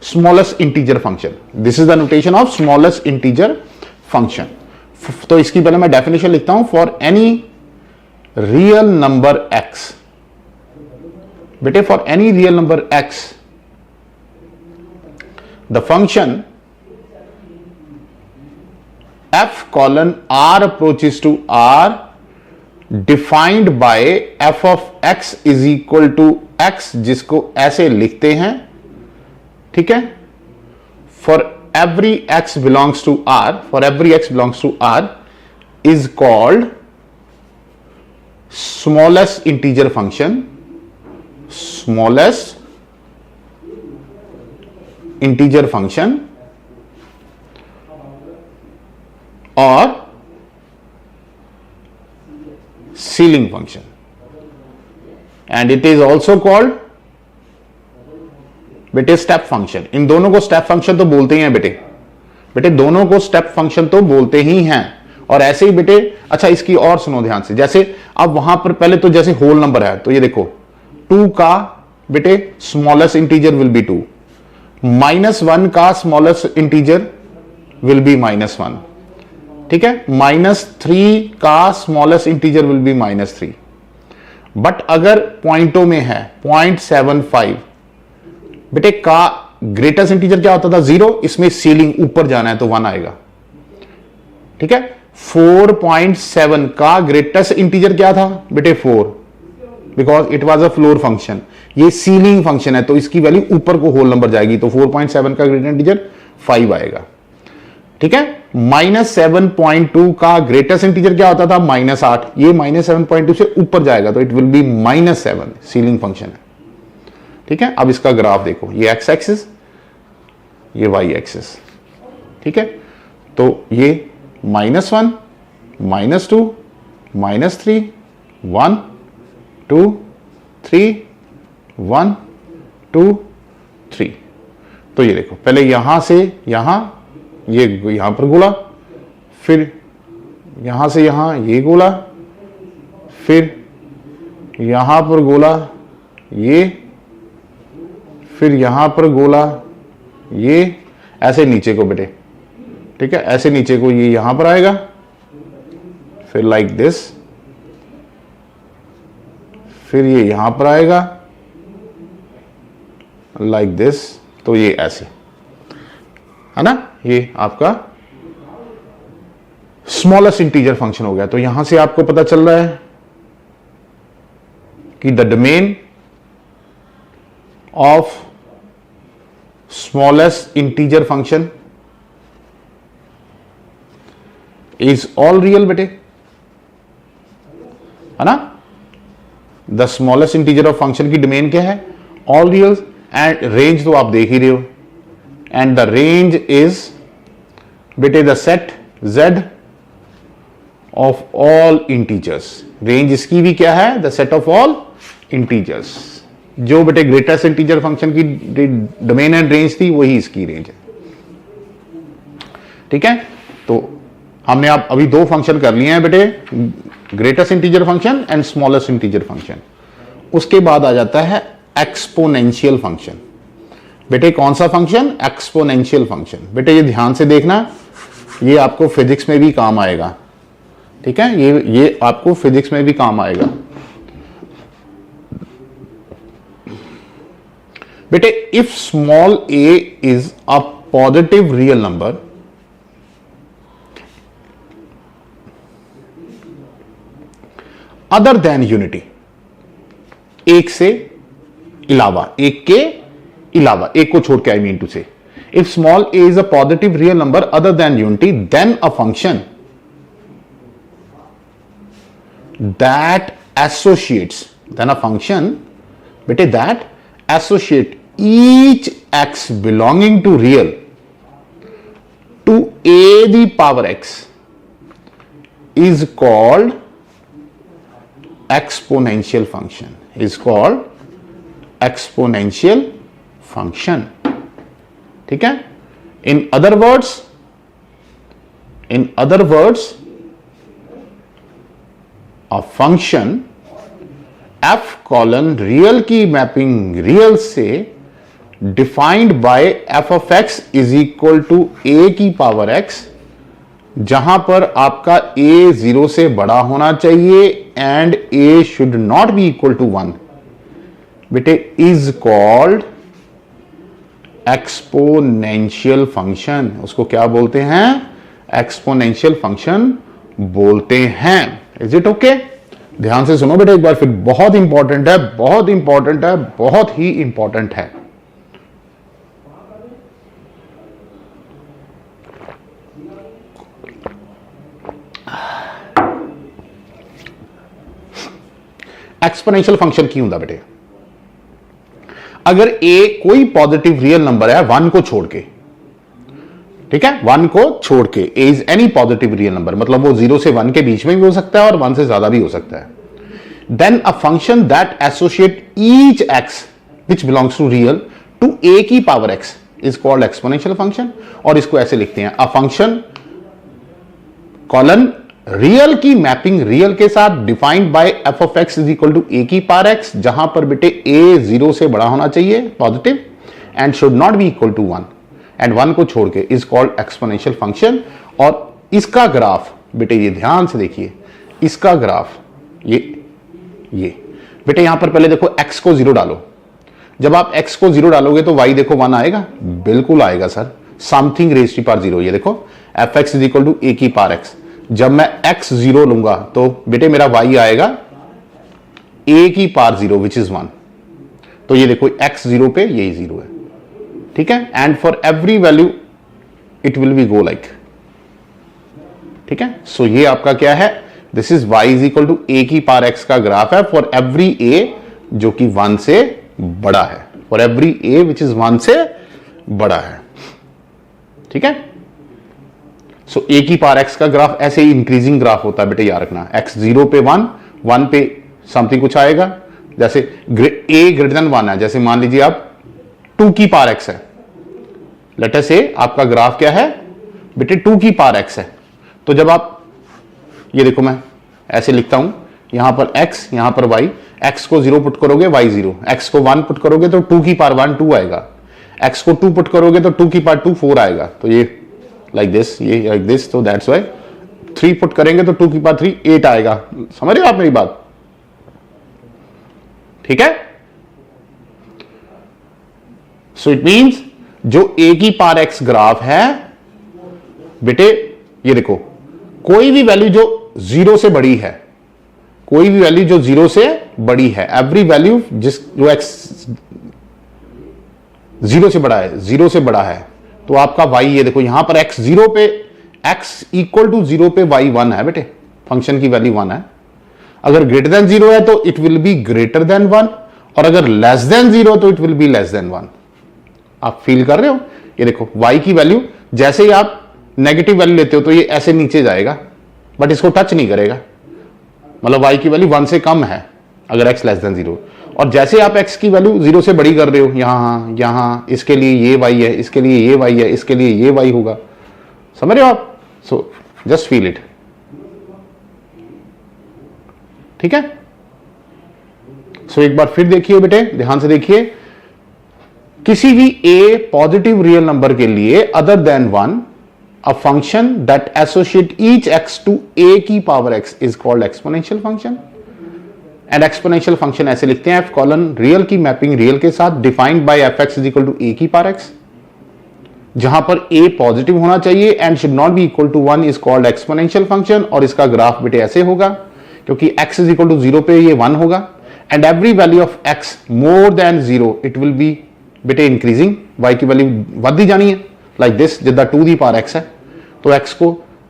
smallest integer function, this is the notation of smallest integer function. तो इसकी पहले मैं डेफिनेशन लिखता हूं, for any real number x, बेटे for any real number x the function f colon r approaches to r defined by f of x is equal to x, जिसको ऐसे लिखते हैं। ठीक है। For every x belongs to R, for every x belongs to R is called smallest integer function, smallest integer function और ceiling function, and it is also called बेटे step function. इन दोनों को स्टेप फंक्शन तो बोलते ही हैं बेटे, बेटे दोनों को स्टेप फंक्शन तो बोलते ही हैं। और ऐसे ही बेटे, अच्छा इसकी और सुनो ध्यान से, जैसे अब वहां पर पहले तो जैसे होल नंबर है, तो ये देखो 2 का बेटे स्मॉलेस्ट इंटीजर विल बी 2, -1 का स्मॉलेस्ट इंटीजर विल बी -1, ठीक है, -3 का smallest integer will B -3। But अगर पॉइंटों में है 0.75 बेटे का ग्रेटेस्ट इंटीजर क्या होता था 0, इसमें सीलिंग ऊपर जाना है तो 1 आएगा, ठीक है। 4.7 का ग्रेटेस्ट इंटीजर क्या था बेटे 4, because it was a floor function, ये सीलिंग फंक्शन है तो इसकी वैल्यू ऊपर को होल नंबर जाएगी, तो 4.7 का ग्रेटेस्ट इंटीजर 5 आएगा, ठीक है। -7.2 का ग्रेटेस्ट इंटीजर क्या होता था -8, ये -7.2 से ऊपर जाएगा तो it will B -7, ceiling function है, ठीक है। अब इसका ग्राफ देखो, ये एक्स एक्सिस, ये वाई एक्सिस, ठीक है। तो ये -1 -2 -3 1 2 3 1 2 3, तो ये देखो पहले यहां से यहां ये यहां पर गोला, फिर यहां से यहां ये गोला, फिर यहां पर गोला ये, फिर यहां पर गोला ये, ऐसे नीचे को बेटे, ठीक है, ऐसे नीचे को ये यहां पर आएगा, फिर लाइक दिस, फिर ये यहां पर आएगा लाइक दिस, तो ये ऐसे है ना, ये आपका स्मॉलेस्ट इंटीजर फंक्शन हो गया। तो यहां से आपको पता चल रहा है कि the domain of smallest integer function is all real बेटे, है ना। The smallest integer of function की डोमेन क्या है, ऑल रियल, एंड रेंज तो आप देख ही रहे हो, एंड द रेंज इज बेटे the set z of all integers. Range इसकी भी क्या है, the set of all integers. जो बेटे ग्रेटेस्ट इंटीजर फंक्शन की डोमेन एंड रेंज थी वही इसकी रेंज है, ठीक है। तो हमने आप अभी 2 फंक्शन कर लिए हैं बेटे, greatest integer function and smallest integer function. उसके बाद आ जाता है एक्सपोनेंशियल फंक्शन। बेटे कौन सा फंक्शन, एक्सपोनेंशियल फंक्शन। बेटे ये ध्यान से देखना, ये आपको फिजिक्स में भी काम आएगा, ठीक है, ये आपको फिजिक्स में भी काम आएगा बेटे। If small a is a positive real number, other than unity, एक से अलावा, एक के अलावा, एक को छोड़ के, I mean to say, if small a is a positive real number other than unity, then a function that associates, then a function बेटे that associate each x belonging to real to a the power x is called exponential function, is called exponential function, ठीक है। in other words a function f colon real की mapping real से defined by f of x is equal to a की power x, जहां पर आपका a 0 से बड़ा होना चाहिए and a should not be equal to 1 बेटे, इज कॉल्ड एक्सपोनेंशियल फंक्शन। उसको क्या बोलते हैं, एक्सपोनेंशियल फंक्शन बोलते हैं। Is it okay? ध्यान से सुनो बेटा एक बार फिर, बहुत इंपॉर्टेंट है, बहुत इंपॉर्टेंट है, बहुत ही इंपॉर्टेंट है। एक्सपोनेंशियल फंक्शन की हुंदा बेटे, अगर ए कोई पॉजिटिव रियल नंबर है 1 को छोड़ के, ठीक है, 1 को छोड़ के, a is any positive real number, मतलब वो 0 से 1 के बीच में भी हो सकता है और 1 से ज्यादा भी हो सकता है, then a function that associate each x which belongs to real to a की power x is called exponential function. और इसको ऐसे लिखते हैं, अ फंक्शन कॉलन रियल की मैपिंग रियल के साथ defined by f of x is equal to a की पावर एक्स, जहां पर बेटे ए 0 से बड़ा होना चाहिए positive and should not be equal to 1 and 1 को छोड़ के इज कॉल्ड एक्सपोनेंशियल फंक्शन। और इसका ग्राफ बेटे ये ध्यान से देखिए, इसका ग्राफ ये बेटे यहां पर पहले देखो x को 0 डालो, जब आप x को 0 डालोगे तो y देखो 1 आएगा, बिल्कुल आएगा sir, something raise to power 0। ये देखो f x is equal to a की पावर एक्स, जब मैं x 0 लूंगा तो बेटे मेरा y आएगा a की पावर 0 विच इज 1। तो ये देखो x 0 पे यही 0 है, ठीक है, and for every value it will be go like, ठीक है। सो ये आपका क्या है, this is y is equal to a की पावर x का ग्राफ है फॉर एवरी a जो कि 1 से बड़ा है, for every a which is 1 से बड़ा है, ठीक है। सो ए की पावर x का ग्राफ ऐसे ही इंक्रीजिंग ग्राफ होता है बेटे, याद रखना, x 0 पे 1, 1 पे समथिंग कुछ आएगा, जैसे a ग्रेटर देन 1 है, जैसे मान लीजिए आप 2 की पावर x है, लेट अस से आपका ग्राफ क्या है बेटे 2 की पावर x है, तो जब आप ये देखो मैं ऐसे लिखता हूं, यहां पर x यहां पर y, x को 0 पुट करोगे y 0, x को 1 पुट करोगे तो 2 की पावर 1 2 आएगा, x को 2 पुट करोगे तो 2 की पावर 2 4 आएगा, तो ये लाइक दिस, ये लाइक दिस, तो दैट्स वाई 3 पुट करेंगे तो 2 की पावर 3 8 आएगा। समझ रहे हो आप मेरी बात, ठीक है। सो इट मींस जो a की पावर x ग्राफ है बेटे, ये देखो कोई भी वैल्यू जो 0 से बड़ी है, कोई भी वैल्यू जो 0 से बड़ी है, एवरी वैल्यू जो x 0 से बड़ा है, 0 से बड़ा है, तो आपका y ये देखो यहां पर x 0 पे, x इक्वल टू 0 पे y 1 है बेटे, फंक्शन की वैल्यू 1 है। अगर ग्रेटर देन 0 है तो it will be greater than 1, और अगर लेस देन 0 तो it will be less than 1। आप फील कर रहे हो, ये देखो y की वैल्यू जैसे ही आप नेगेटिव वैल्यू लेते हो तो ये ऐसे नीचे जाएगा, बट इसको टच नहीं करेगा, मतलब y की वैल्यू 1 से कम है अगर x लेस देन 0, और जैसे आप x की वैल्यू 0 से बड़ी कर रहे हो, यहां इसके लिए ये y है, इसके लिए ये y है, इसके लिए ये y होगा, समझ रहे हो आप। सो जस्ट फील इट, ठीक है। सो एक बार फिर देखिए बेटे, ध्यान से देखिए, किसी भी a पॉजिटिव रियल नंबर के लिए other than 1, a function that associate each x to a की power x is called exponential function। And exponential function ऐसे लिखते हैं, f कॉलन रियल की मैपिंग रियल के साथ defined by f x is equal to a की power x, जहां पर a पॉजिटिव होना चाहिए and should not be equal to 1 is called exponential function. और इसका ग्राफ बेटे ऐसे होगा, क्योंकि x इज इक्वल टू 0 पे ये 1 होगा, and every value of x more than 0 it will B बेटे इंक्रीजिंग, y की वैल्यू बढ़ती जानी है like this, Jeddah 2 the power x है, तो x को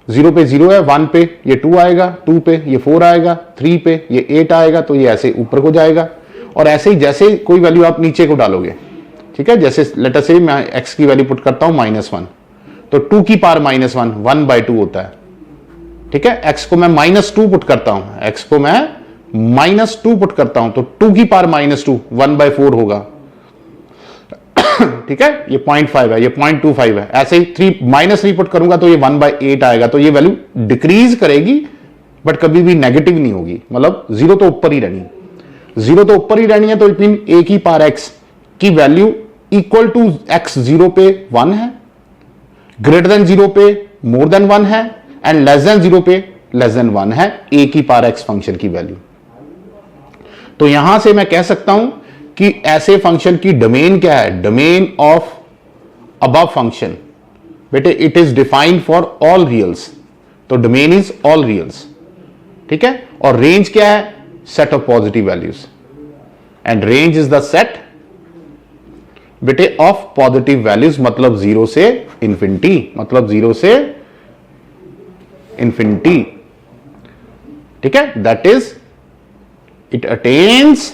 0 पे 0 है, 1 पे ये 2 आएगा, 2 पे ये 4 आएगा, 3 पे ये 8 आएगा, तो ये ऐसे ऊपर को जाएगा। और ऐसे ही जैसे कोई वैल्यू आप नीचे को डालोगे, ठीक है, जैसे लेट अस से मैं x की वैल्यू पुट करता हूं -1, तो 2 की पावर -1 1/2 होता है, ठीक है। x को मैं -2 पुट करता हूं, x को मैं -2 पुट करता हूं, तो 2 की पावर -2 1/4 होगा, ठीक है। ये 0.5 है, ये 0.25 है, ऐसे ही -3 पुट करूंगा तो ये 1/8 आएगा, तो ये वैल्यू डिक्रीज करेगी बट कभी भी नेगेटिव नहीं होगी, मतलब 0 तो ऊपर ही रहनी, 0 तो ऊपर ही रहनी है। तो इट मीन a की पावर x की वैल्यू इक्वल टू x 0 पे 1 है, ग्रेटर देन 0 पे मोर देन 1 है, एंड लेस देन 0 पे लेस देन 1 है a की पावर x फंक्शन की वैल्यू। तो यहां से मैं कह सकता हूं कि ऐसे फंक्शन की डोमेन क्या है, डोमेन ऑफ अबव फंक्शन बेटे it is defined for all reals, तो डोमेन इज ऑल रियल्स, ठीक है। और रेंज क्या है, set of positive values, and range is the set बेटे ऑफ पॉजिटिव वैल्यूज, मतलब 0 से इंफिनिटी, मतलब 0 से इंफिनिटी, ठीक है। That is it attains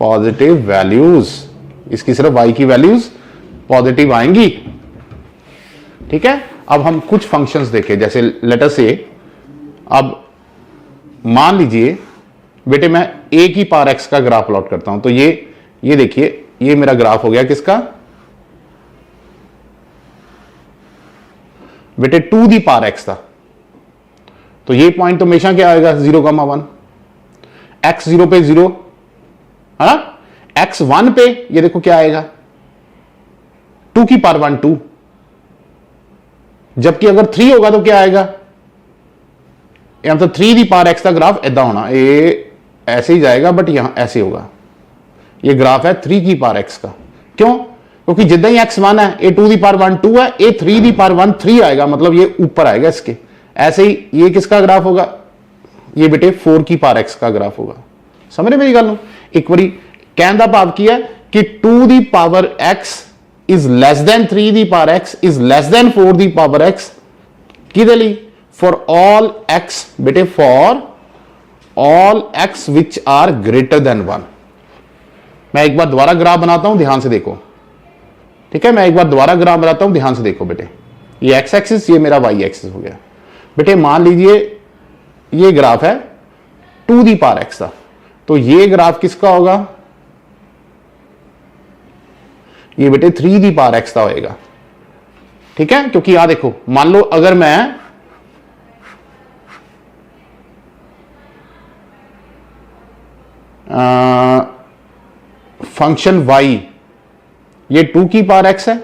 positive values, इसकी सिर्फ y की वैल्यूज पॉजिटिव आएंगी। ठीक है, अब हम कुछ फंक्शंस देखें, जैसे लेट अस से अब मान लीजिए बेटे मैं a की पावर x का ग्राफ प्लॉट करता हूं, तो ये देखिए ये मेरा ग्राफ हो गया किसका, बेटे 2 दी पावर x था। तो ये पॉइंट तो हमेशा क्या आएगा 0,1, x 0 पे 0 है ना, x 1 पे ये देखो क्या आएगा 2 की पावर 1 2, जबकि अगर 3 होगा तो क्या आएगा, मतलब 3 दी पावर x का ग्राफ ऐसा होना, ये ऐसे ही जाएगा बट यहां ऐसे होगा। ये ग्राफ है 3 की पावर x का, क्यों, क्योंकि जितना ही x 1 है ये 2 दी पावर 1 2 है, ये 3 दी पावर 1 3 आएगा, मतलब ये ऊपर आएगा इसके। ऐसे ही ये किसका ग्राफ होगा, ये बेटे 4 की पावर x का ग्राफ होगा। समझ रहे मेरी गल? एक बारी कहने का भाव की है कि 2 the power x is less than 3 the power x is less than 4 the power x, किदे लिए, फॉर ऑल x बेटे, for all x which are greater than 1। मैं एक बार दोबारा ग्राफ बनाता हूं, ध्यान से देखो। ठीक है, मैं एक बार दोबारा ग्राफ बनाता हूं, ध्यान से देखो बेटे। ये x एक्सिस, ये मेरा y एक्सिस हो गया। बेटे मान लीजिए ये ग्राफ है 2 दी पावर x का, तो ये ग्राफ किसका होगा, ये बेटे 3 दी पावर x का होएगा। ठीक है, क्योंकि यहां देखो मान लो अगर मैं फंक्शन y ये 2 की पावर x है,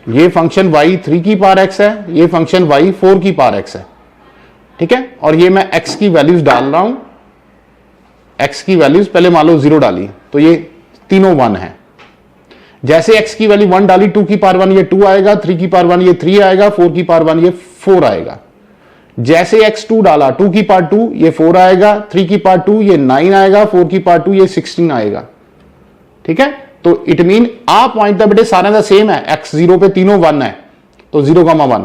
ये फंक्शन y 3 की पावर x है, ये फंक्शन y 4 की पावर x है। ठीक है, और ये मैं x की वैल्यूज डाल रहा हूं, x की वैल्यूज पहले मान लो 0 डाली, तो ये तीनों 1 है। जैसे x की वैल्यू 1 डाली, 2 की पावर 1 ये 2 आएगा, 3 की पावर 1 ये 3 आएगा, 4 की पावर 1 ये 4 आएगा। जैसे x2 डाला, 2 की पावर 2 ये 4 आएगा, 3 की पावर 2 ये 9 आएगा, 4 की पावर 2 ये 16 आएगा। ठीक है, तो इट मीन आ पॉइंट तो बेटे सारे का सेम है, x 0 पे तीनों 1 है, तो 0,1।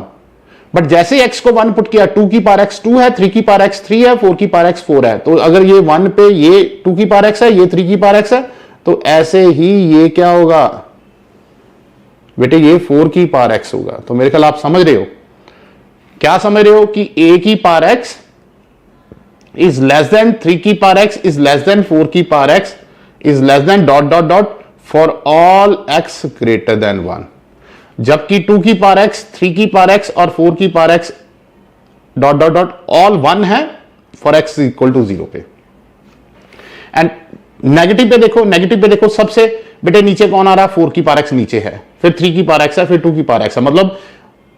बट जैसे x को 1 पुट किया, 2 की पावर x 2 है, 3 की पावर x 3 है, 4 की पावर x 4 है, तो अगर ये 1 पे ये 2 की पावर x है, ये 3 की पावर x है, तो ऐसे ही ये क्या होगा बेटे, ये 4 की पावर x होगा। तो मेरे ख्याल आप समझ रहे हो, क्या समझ रहे हो कि a की power x is less than 3 की power x is less than 4 की power x is less then dot dot dot for all x greater than 1, जबकि 2 की पावर x 3 की पावर x और 4 की power x dot dot dot all 1 है for x equal to 0 पे। And negative पे देखो, नेगेटिव पे देखो सबसे बेटे नीचे कौन आ रहा है, 4 की पावर x नीचे है, फिर 3 की पावर x है, फिर 2 की पावर x है। मतलब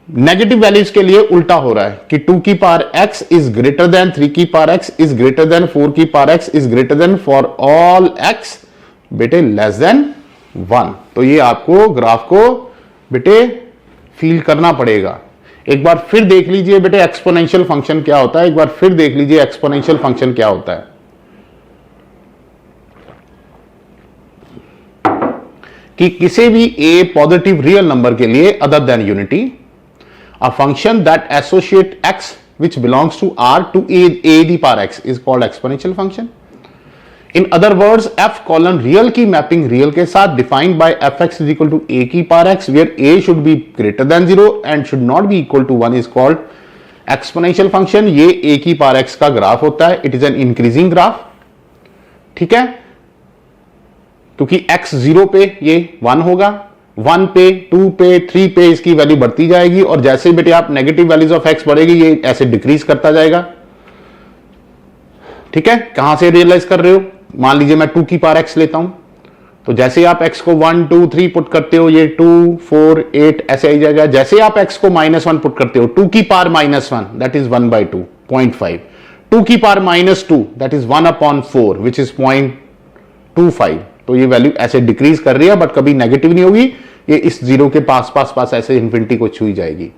नेगेटिव वैल्यूज के लिए उल्टा हो रहा है कि 2 की power x is greater then 3 की power x is greater then 4 की power x is greater then for all x बेटे लेस देन 1। तो ये आपको ग्राफ को बेटे फील करना पड़ेगा। एक बार फिर देख लीजिए बेटे एक्सपोनेंशियल फंक्शन क्या होता है, एक बार फिर देख लीजिए एक्सपोनेंशियल फंक्शन क्या होता है। कि किसी भी a पॉजिटिव रियल नंबर के लिए other than unity, a function that associate x which belongs to r to a the power x is called exponential function. In other words, f colon real की mapping real के साथ defined by fx is equal to a की power x where a should be greater than 0 and should not be equal to 1 is called exponential function. ये a की power x का graph होता है, it is an increasing graph। ठीक है, क्योंकि x 0 पे ये 1 होगा, 1 पे 2 पे 3 पे इसकी वैल्यू बढ़ती जाएगी, और जैसे बेटे आप नेगेटिव वैल्यूज ऑफ x बढ़ेगी ये ऐसे डिक्रीज करता जाएगा। ठीक है, कहां से रियलाइज कर रहे हो, मान लीजिए मैं 2 की पावर x लेता हूं, तो जैसे आप x को 1 2 3 पुट करते हो ये 2 4 8 ऐसे आ जाएगा। जैसे आप x को -1 पुट करते हो, 2 की पावर -1 दैट इज 1/2 0.5, 2 की power -2 that is 1/4 which is 0.25। तो ये वैल्यू ऐसे डिक्रीज कर रही है बट कभी नेगेटिव नहीं होगी, ये इस 0 के पास ऐसे इंफिनिटी को छू जाएगी।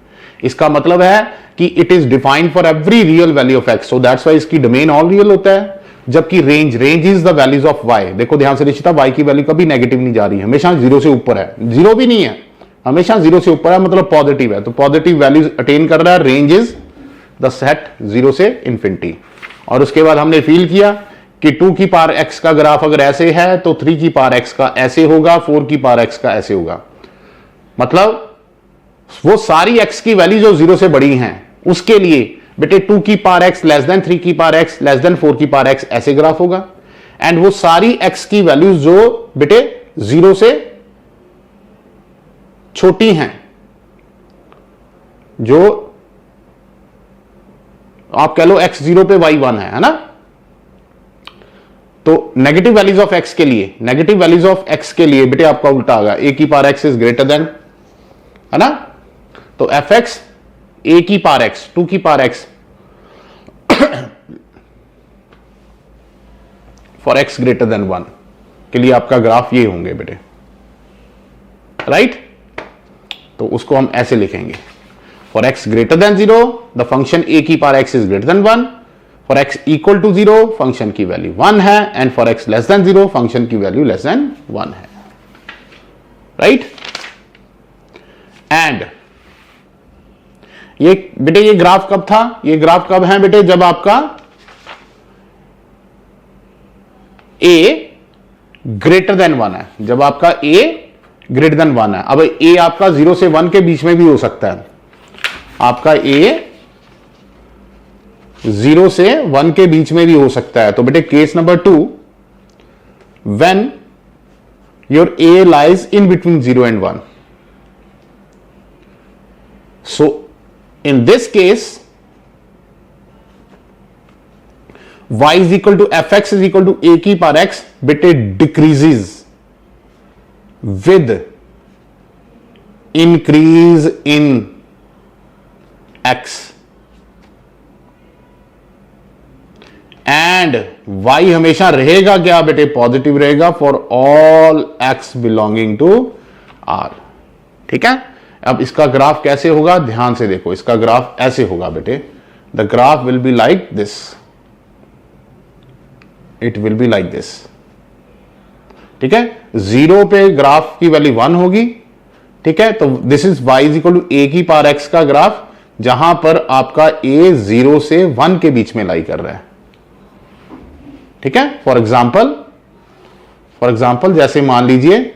इसका मतलब है कि it is defined for every real value of x, so that's why इसकी डोमेन ऑल रियल होता है। जबकि range is the values of y, देखो ध्यान से निश्चित, y की वैल्यू कभी नेगेटिव नहीं जा रही, हमेशा 0 से ऊपर है, 0 भी नहीं है, हमेशा 0 से ऊपर है, मतलब पॉजिटिव है, तो पॉजिटिव वैल्यूज अटेन कर रहा है। रेंज इज द सेट 0 से इंफिनिटी। और उसके बाद हमने फील किया कि 2 की पावर x का ग्राफ अगर ऐसे है तो 3 की पावर x का ऐसे होगा, 4 की पावर x का ऐसे होगा। मतलब वो सारी x की वैल्यू जो 0 से बड़ी हैं उसके लिए बेटे 2 की पावर x लेस देन 3 की पावर x लेस देन 4 की पावर x ऐसे ग्राफ होगा। एंड वो सारी x की वैल्यूज जो बेटे 0 से छोटी हैं, जो आप कह लो x 0 पे y 1 है ना, तो नेगेटिव वैल्यूज ऑफ x के लिए, नेगेटिव वैल्यूज ऑफ x के लिए बेटे आपका उल्टा होगा, a की power x is greater then, है ना। तो fx a की पावर x 2 की power x for x greater than 1 के लिए आपका ग्राफ ये होंगे बेटे, राइट। तो उसको हम ऐसे लिखेंगे, for x greater than 0 the function a की power x is greater than 1, for x equal to 0 function की वैल्यू 1 है, and for x less than 0 function की वैल्यू लेस देन 1 है, राइट। एंड ये बेटे ये ग्राफ कब था, ये ग्राफ कब है बेटे, जब आपका a ग्रेटर देन 1 है, जब आपका a ग्रेटर देन 1 है। अब a आपका 0 से 1 के बीच में भी हो सकता है, आपका a 0 से 1 के बीच में भी हो सकता है। तो बेटे case number 2, when your a lies in between 0 and 1, so in this case y is equal to fx is equal to a की पावर x बेटे decreases with increase in x and y हमेशा रहेगा क्या बेटे, positive रहेगा for all x belonging to r। ठीक है, अब इसका ग्राफ कैसे होगा, ध्यान से देखो, इसका ग्राफ ऐसे होगा बेटे, the graph will be like this, it will be like this. ठीक है, 0 पे ग्राफ की वैल्यू 1 होगी, ठीक है, तो this is y is equal to a की पावर x का ग्राफ, जहां पर आपका a 0 से 1 के बीच में लाई कर रहा है। ठीक है, फॉर एग्जाम्पल जैसे मान लीजिए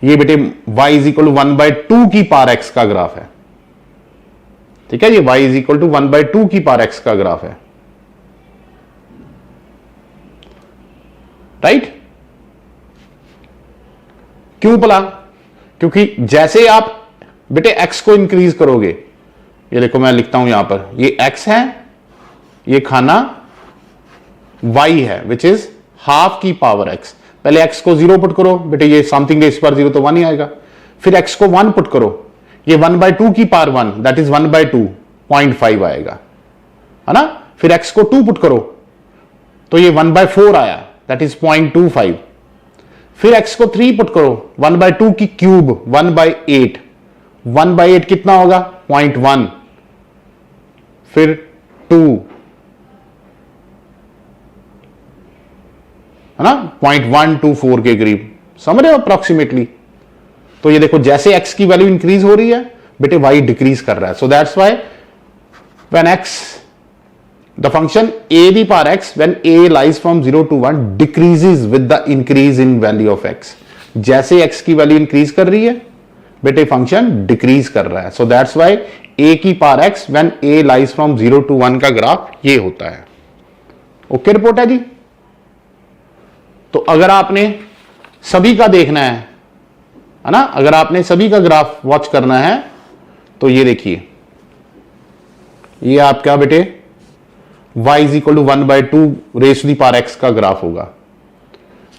ये बेटे y इज इक्वल टू 1/2 की पावर x का ग्राफ है। ठीक है, ये y इज इक्वल टू 1/2 की पावर x का ग्राफ है, राइट। क्यों भला, क्योंकि जैसे आप बेटे x को इंक्रीज करोगे, ये देखो मैं लिखता हूं यहां पर, ये x है, ये खाना y है विच इज हाफ की पावर x। पहले x को 0 पुट करो बेटे, ये समथिंग रेस पर 0 तो 1 ही आएगा। फिर x को 1 पुट करो, ये 1/2 की पावर 1 दैट इज 1/2 0.5 आएगा, है ना। फिर x को 2 पुट करो तो ये 1/4 आया दैट इज 0.25। फिर x को 3 पुट करो, 1/2 की क्यूब 1/8, 1/8 कितना होगा 0.1, फिर 2, है ना, 0.124 के करीब, समझ रहे हो अप्रोक्सीमेटली। तो ये देखो जैसे x की वैल्यू इंक्रीज हो रही है बेटे y डिक्रीज कर रहा है। So that's why when x the function a the power x when a lies from 0 to 1 decreases with the increase in value of x। जैसे x की वैल्यू इंक्रीज कर रही है बेटे फंक्शन डिक्रीज कर रहा है। सो दैट्स व्हाई a की power x when a lies from 0 to 1 का ग्राफ ये होता है। ओके रिपोर्ट है जी। तो अगर आपने सभी का देखना है ना, अगर आपने सभी का ग्राफ वॉच करना है तो ये देखिए, ये आपका बेटे y is equal to 1/2 raise to the power x का ग्राफ होगा।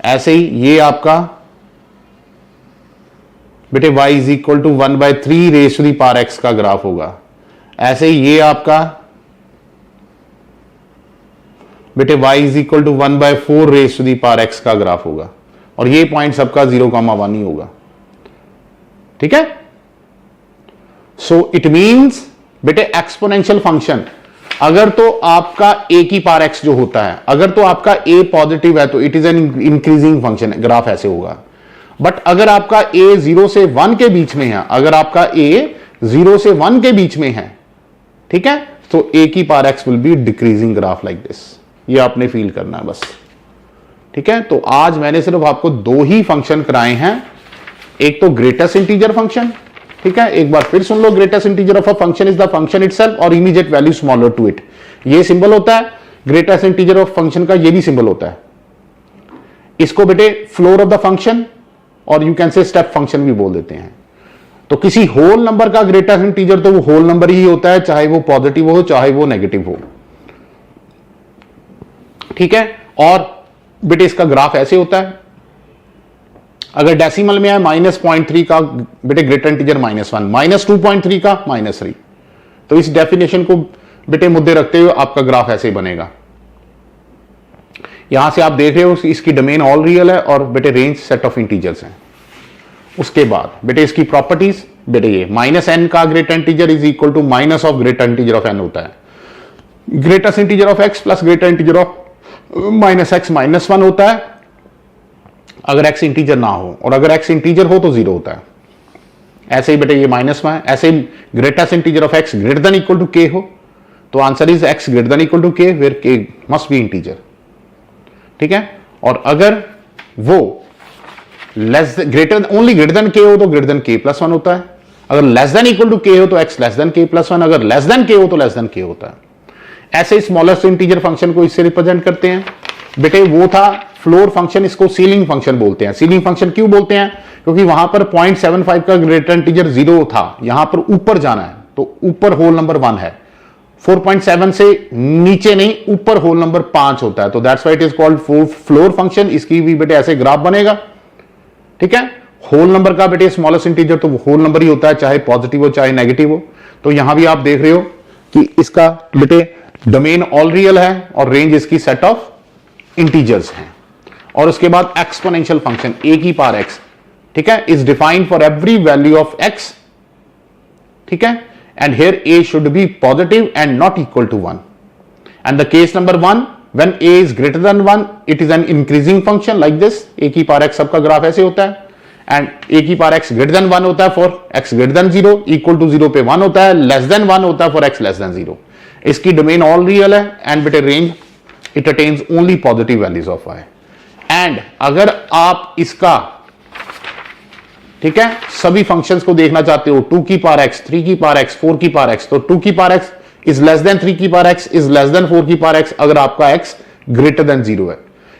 ऐसे ही ये आपका बेटे y is equal to 1/3 raise to the power x का ग्राफ होगा। ऐसे ही ये आपका बेटे y is equal to 1/4 raise to the power x का ग्राफ होगा, और ये पॉइंट सबका 0,1 ही होगा। ठीक है, सो इट मींस बेटे एक्सपोनेंशियल फंक्शन, अगर तो आपका a की पावर x जो होता है, अगर तो आपका a पॉजिटिव है तो it is an increasing function, graph ऐसे होगा। बट अगर आपका a 0 से 1 के बीच में है, अगर आपका a 0 से 1 के बीच में है, ठीक है। तो ए की power x will be decreasing graph like this, ये आपने फील करना है बस, ठीक है। तो आज मैंने सिर्फ आपको दो ही फंक्शन कराए हैं, एक तो ग्रेटेस्ट इंटीजर फंक्शन, ठीक है। एक बार फिर सुन लो, greatest integer of a function is the function itself और immediate value smaller to it, ये सिंबल होता है ग्रेटेस्ट इंटीजर ऑफ फंक्शन का, ये भी सिंबल होता है। इसको बेटे फ्लोर ऑफ द फंक्शन और यू कैन से स्टेप फंक्शन भी बोल देते हैं। तो किसी होल नंबर का ग्रेटेस्ट इंटीजर तो वो होल नंबर ही होता है, चाहे वो पॉजिटिव हो चाहे वो नेगेटिव हो, ठीक है। और बेटे इसका ग्राफ ऐसे होता है, अगर डेसिमल में है -0.3 का बेटे ग्रेटर इंटीजर -1, -2.3 का -3, तो इस डेफिनेशन को बेटे मुद्दे रखते हुए आपका ग्राफ ऐसे बनेगा। यहां से आप देख रहे हो इसकी डोमेन ऑल रियल है और बेटे रेंज सेट ऑफ इंटीजर्स हैं। उसके बाद बेटे इसकी प्रॉपर्टीज, बेटे ये -n का greater integer is equal to minus of greater integer of n होता है, greatest integer of x plus greater integer of -x -1 होता है अगर x इंटीजर ना हो, और अगर x इंटीजर हो तो 0 होता है। ऐसे ही बेटे ये -1 है, ऐसे ही greatest integer of x greater than equal to k हो तो answer is x greater than equal to k where k must be integer, ठीक है। और अगर वो less greater only greater than k हो तो ग्रेटर देन k प्लस 1 होता है, अगर less than equal to k हो तो x less than k plus 1, अगर लेस देन k हो तो लेस देन k होता है। ऐसे स्मॉलेस्ट इंटीजर फंक्शन को इससे रिप्रेजेंट करते हैं बेटे, वो था फ्लोर फंक्शन, इसको सीलिंग फंक्शन बोलते हैं। सीलिंग फंक्शन क्यों बोलते हैं, क्योंकि वहां पर 0.75 का ग्रेटर इंटीजर 0 था, यहां पर ऊपर जाना है तो ऊपर होल नंबर 1 है, 4.7 से नीचे नहीं, ऊपर होल नंबर 5 होता है, तो that's why it is called floor function. इसकी भी बेटे ऐसे ग्राफ बनेगा, ठीक है। होल नंबर का बेटे स्मॉलेस्ट इंटीजर तो होल नंबर ही होता है, चाहे पॉजिटिव हो चाहे नेगेटिव हो। तो यहां भी आप देख रहे हो कि इसका बेटे डोमेन ऑल रियल है और रेंज इसकी सेट ऑफ इंटीजर्स हैं। और उसके बाद एक्सपोनेंशियल फंक्शन ए की पावर एक्स, ठीक है, is defined for every value of x, ठीक है। And here a should be positive and not equal to 1, and the case number 1 when a is greater than 1 it is an increasing function like this, a की power x सबका graph ऐसे होता है, and a की power x greater than 1 होता है for x greater than 0, equal to 0 पे 1 होता है, लेस देन 1 होता है फॉर x लेस देन 0। इसकी डोमेन ऑल रियल है एंड बेटे range it attains only positive values of y। And अगर आप इसका, ठीक है, सभी फंक्शंस को देखना चाहते हो 2 की पावर x, 3 की पावर x, 4 की पावर x, तो 2 की power x is less than 3 की power x is less than 4 की पावर x अगर आपका x ग्रेटर देन 0 है।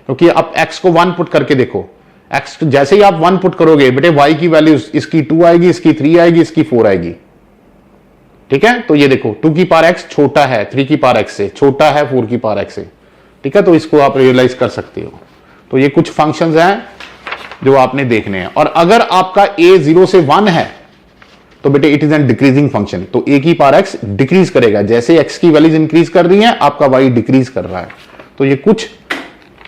क्योंकि आप x को 1 पुट करके देखो, x जैसे ही आप 1 पुट करोगे बेटे y की वैल्यू इसकी 2 आएगी, इसकी 3 आएगी, इसकी 4 आएगी, ठीक है। तो ये देखो 2 की पावर x छोटा है 3 की पावर x से, छोटा है 4 की पावर x से, ठीक है। तो इसको आप रियलाइज कर सकते हो। तो ये कुछ फंक्शंस हैं जो आपने देखने हैं। और अगर आपका a 0 से 1 है तो बेटे it is an decreasing function, तो a की पावर x डिक्रीज करेगा, जैसे x की वैल्यूज इंक्रीज कर रही हैं आपका y डिक्रीज कर रहा है। तो ये कुछ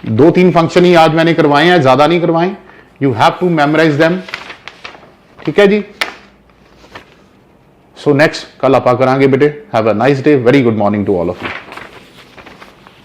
2-3 फंक्शन ही आज मैंने करवाए हैं, ज्यादा नहीं करवाए, you have to memorize them, ठीक है जी। सो नेक्स्ट कल आप करांगे बेटे। Have a nice day, very good morning to all of you.